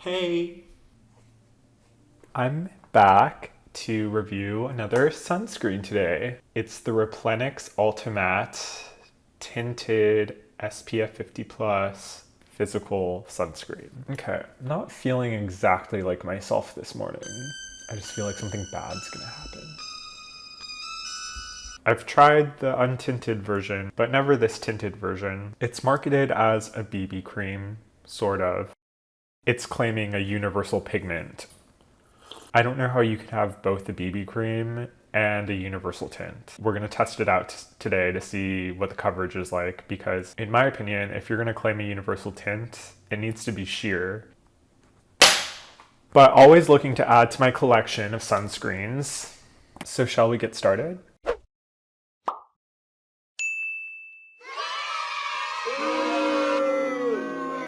Hey! I'm back to review another sunscreen today. It's the Replenix UltiMATTE Tinted SPF 50 Plus Physical Sunscreen. Okay, I'm not feeling exactly like myself this morning. I just feel like something bad's gonna happen. I've tried the untinted version, but never this tinted version. It's marketed as a BB cream, sort of. It's claiming a universal pigment. I don't know how you can have both the BB cream and a universal tint. We're going to test it out today to see what the coverage is like because, in my opinion, if you're going to claim a universal tint, it needs to be sheer. But always looking to add to my collection of sunscreens. So shall we get started?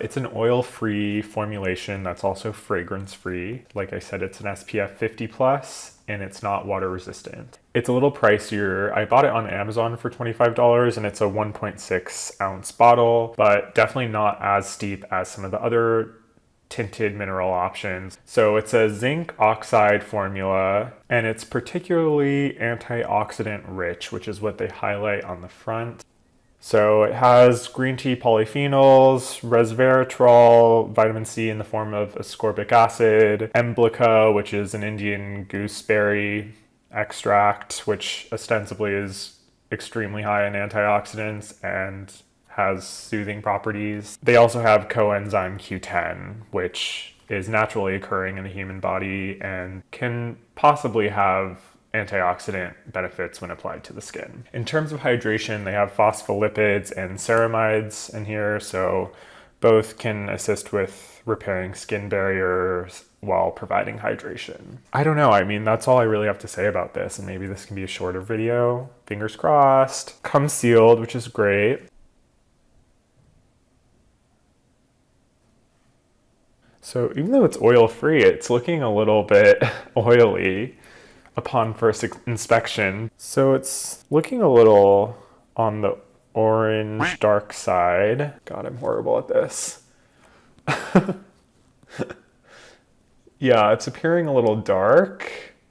It's an oil-free formulation that's also fragrance-free. Like I said, it's an SPF 50 plus and it's not water resistant. It's a little pricier. I bought it on Amazon for $25 and it's a 1.6 ounce bottle, but definitely not as steep as some of the other tinted mineral options. So it's a zinc oxide formula and it's particularly antioxidant rich, which is what they highlight on the front. So it has green tea polyphenols, resveratrol, vitamin C in the form of ascorbic acid, emblica, which is an Indian gooseberry extract, which ostensibly is extremely high in antioxidants and has soothing properties. They also have coenzyme Q10, which is naturally occurring in the human body and can possibly have antioxidant benefits when applied to the skin. In terms of hydration, they have phospholipids and ceramides in here, so both can assist with repairing skin barriers while providing hydration. I don't know, I mean, that's all I really have to say about this, and maybe this can be a shorter video. Fingers crossed. Comes sealed, which is great. So even though it's oil-free, it's looking a little bit oily upon first inspection. So it's looking a little on the orange dark side. God, I'm horrible at this. Yeah, it's appearing a little dark.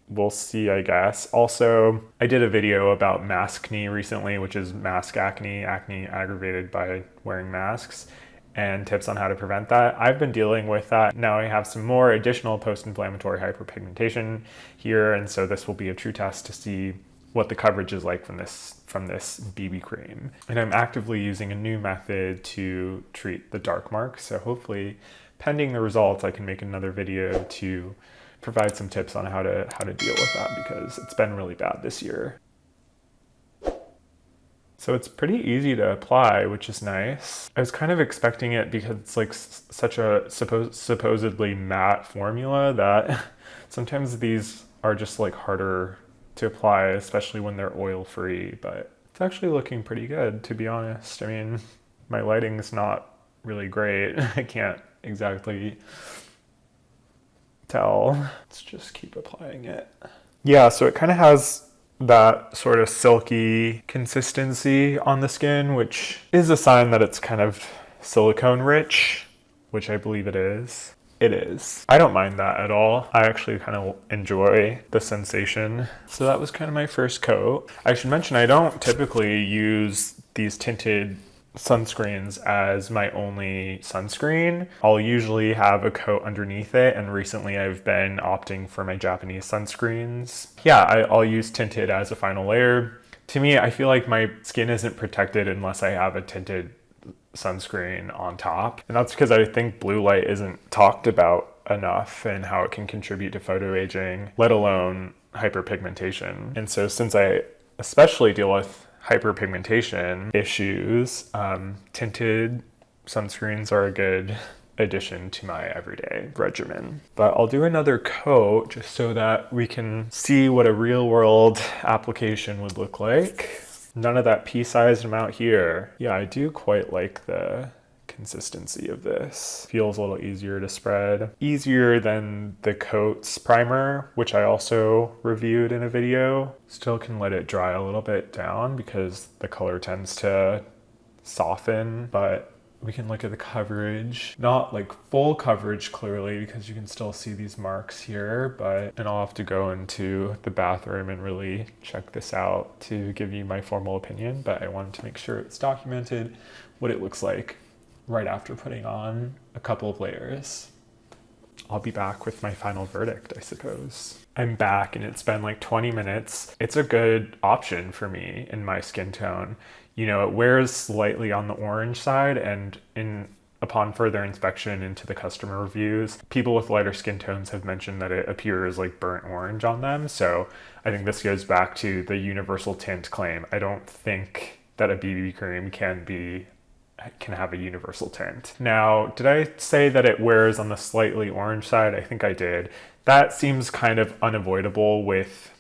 We'll see, I guess. Also, I did a video about maskne recently, which is mask acne aggravated by wearing masks, and tips on how to prevent that. I've been dealing with that. Now I have some more additional post-inflammatory hyperpigmentation here, and so this will be a true test to see what the coverage is like from this BB cream. And I'm actively using a new method to treat the dark marks, so hopefully, pending the results, I can make another video to provide some tips on how to deal with that because it's been really bad this year. So it's pretty easy to apply, which is nice. I was kind of expecting it because it's like such a supposedly matte formula that sometimes these are just like harder to apply, especially when they're oil-free, but it's actually looking pretty good, to be honest. I mean, my lighting's not really great. I can't exactly tell. Let's just keep applying it. Yeah, so it kind of has that sort of silky consistency on the skin, which is a sign that it's kind of silicone rich, which I believe it is. It is. I don't mind that at all. I actually kind of enjoy the sensation. So that was kind of my first coat. I should mention I don't typically use these tinted sunscreens as my only sunscreen. I'll usually have a coat underneath it, and recently I've been opting for my Japanese sunscreens. Yeah, I'll use tinted as a final layer. To me, I feel like my skin isn't protected unless I have a tinted sunscreen on top. And that's because I think blue light isn't talked about enough and how it can contribute to photoaging, let alone hyperpigmentation. And so since I especially deal with hyperpigmentation issues, tinted sunscreens are a good addition to my everyday regimen. But I'll do another coat just so that we can see what a real world application would look like. None of that pea-sized amount here. Yeah, I do quite like the consistency of this. Feels a little easier to spread. Easier than the Coats primer, which I also reviewed in a video. Still can let it dry a little bit down because the color tends to soften, but We can look at the coverage, not like full coverage clearly because you can still see these marks here, and I'll have to go into the bathroom and really check this out to give you my formal opinion, but I wanted to make sure it's documented what it looks like right after putting on a couple of layers. I'll be back with my final verdict, I suppose. I'm back and it's been like 20 minutes. It's a good option for me in my skin tone. You know, it wears slightly on the orange side, and upon further inspection into the customer reviews, people with lighter skin tones have mentioned that it appears like burnt orange on them. So I think this goes back to the universal tint claim. I don't think that a BB cream can have a universal tint. Now, did I say that it wears on the slightly orange side? I think I did. That seems kind of unavoidable with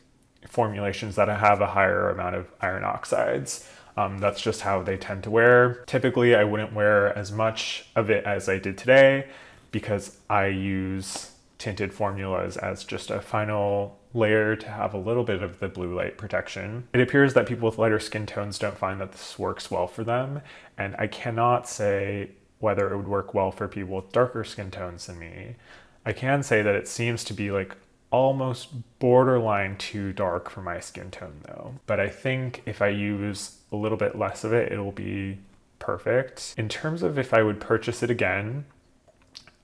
formulations that have a higher amount of iron oxides. That's just how they tend to wear. Typically, I wouldn't wear as much of it as I did today because I use tinted formulas as just a final layer to have a little bit of the blue light protection. It appears that people with lighter skin tones don't find that this works well for them, and I cannot say whether it would work well for people with darker skin tones than me. I can say that it seems to be like almost borderline too dark for my skin tone though. But I think if I use a little bit less of it, it'll be perfect. In terms of if I would purchase it again,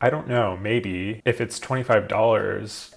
I don't know, maybe. If it's $25,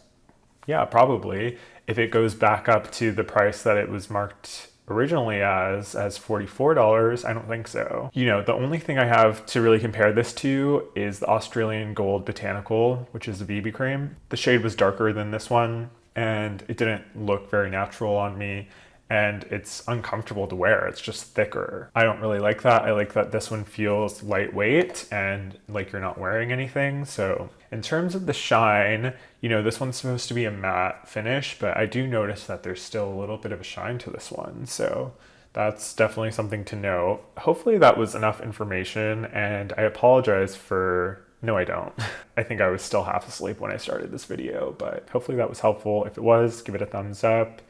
yeah, probably. If it goes back up to the price that it was marked originally as $44, I don't think so. You know, the only thing I have to really compare this to is the Australian Gold Botanical, which is a BB cream. The shade was darker than this one, and it didn't look very natural on me, and it's uncomfortable to wear. It's just thicker. I don't really like that. I like that this one feels lightweight and like you're not wearing anything. So in terms of the shine, you know, this one's supposed to be a matte finish, but I do notice that there's still a little bit of a shine to this one. So that's definitely something to note. Hopefully that was enough information, and I apologize for... No, I don't. I think I was still half asleep when I started this video, but hopefully that was helpful. If it was, give it a thumbs up.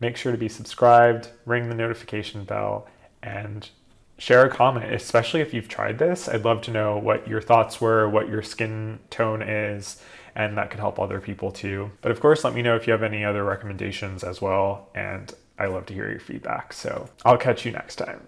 Make sure to be subscribed, ring the notification bell, and share a comment, especially if you've tried this. I'd love to know what your thoughts were, what your skin tone is, and that could help other people too. But of course, let me know if you have any other recommendations as well, and I love to hear your feedback. So I'll catch you next time.